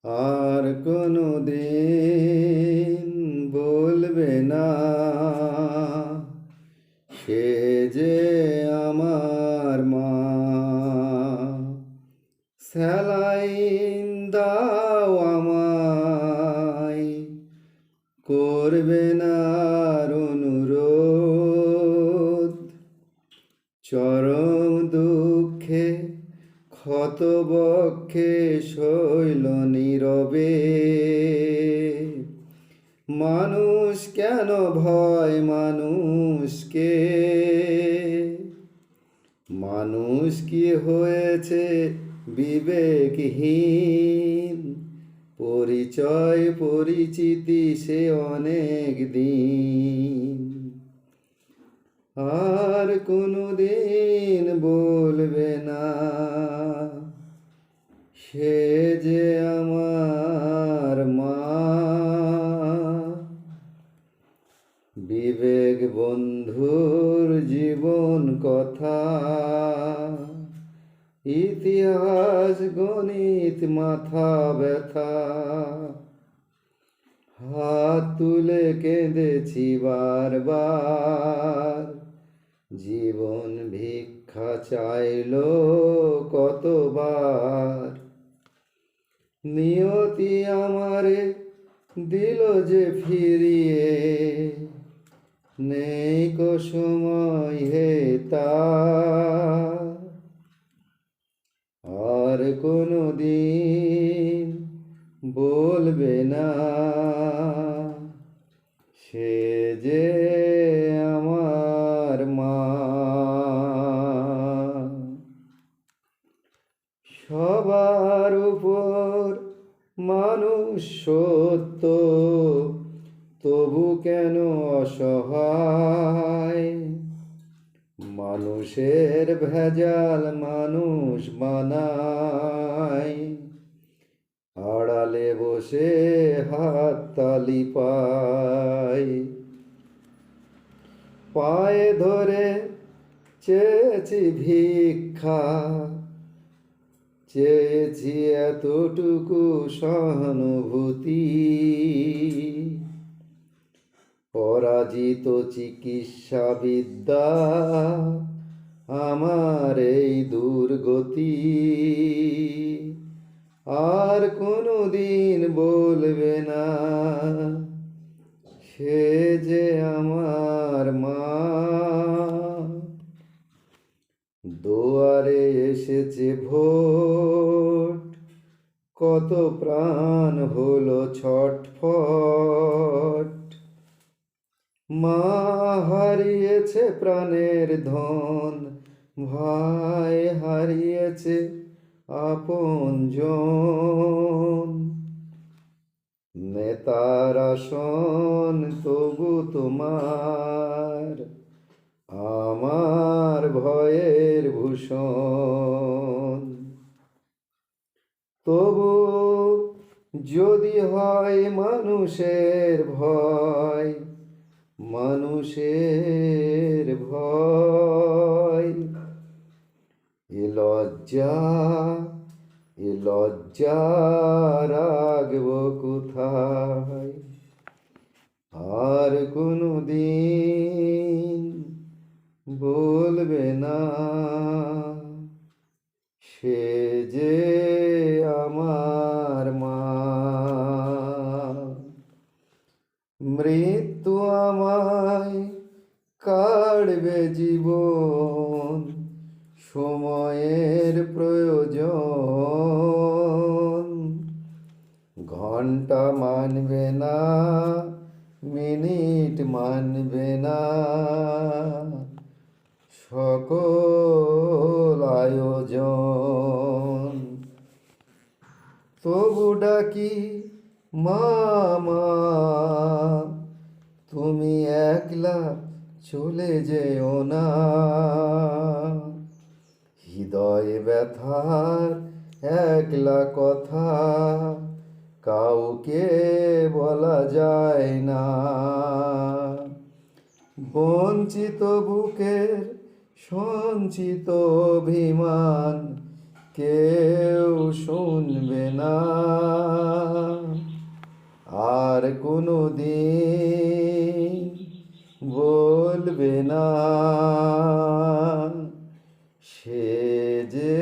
আর কোনো দিন বলবে না সে যে আমার মা। স্যালাইন দাও আমায়, করবে না আর অনুরোধ। চরম দুঃখে ক্ষতবক্ষে শৈল নীরবে। মানুষ কেন ভয় মানুষকে? মানুষ কি হয়েছে বিবেকহীন? পরিচয় পরিচিতি সে অনেক দিন। আর কোনো দিন বলবে না সে যে আমার মা। বিবেক বন্ধুর জীবন কথা, ইতিহাস গণিত মাথা ব্যথা। হাত তুলে কেঁদেছি বারবার, জীবন ভিক্ষা চাইল কতবার। নিয়তি আমারে দিল যে ফিরিয়ে, নেই কো সময় হে তার। আর কোনো দিন বলবে না সে যে আমার মা। সবার উপর মানুষ সত্য, তবু কেন অসহায়? মানুষের ভেজাল মানুষ বানায়, আড়ালে বসে হাততালি পায়। পায়ে ধরে চেয়েছি ভিক্ষা, চেয়েছি এতটুকু সহানুভূতি। পরাজিত চিকিৎসাবিদ্যা আমার এই দুর্গতি। আর কোনো দিন বলবে না সে যে আমার মা। দুয়ারে এসেছে ভোট, কত প্রাণ হলো ছটফট। মা হারিয়েছে প্রাণের ধন, ভাই হারিয়েছে আপনজন। নেতার আসন তবু তোমার, আমার ভয়ের ভূষণ। তবু যদি হয় মানুষের ভয়, মানুষের ভয়। এ লজ্জা রাখব কোথায়? আর কোনো দিন বলবে না সে যে আমার মা। মৃত্যু আমায় কাড়বে জীবন, সময়ের প্রয়োজন। ঘন্টা মানবে না, মিনিট মানবে না, সকল আয়োজন। তবু ডাকি মা মা, তুমি একলা চলে যেও না। হৃদয় ব্যথার একলা কথা কাউকে বলা যায় না। বঞ্চিত বুকের সঞ্চিত অভিমান কেউ শুনবে না। কোনো দিন বলবে না সে যে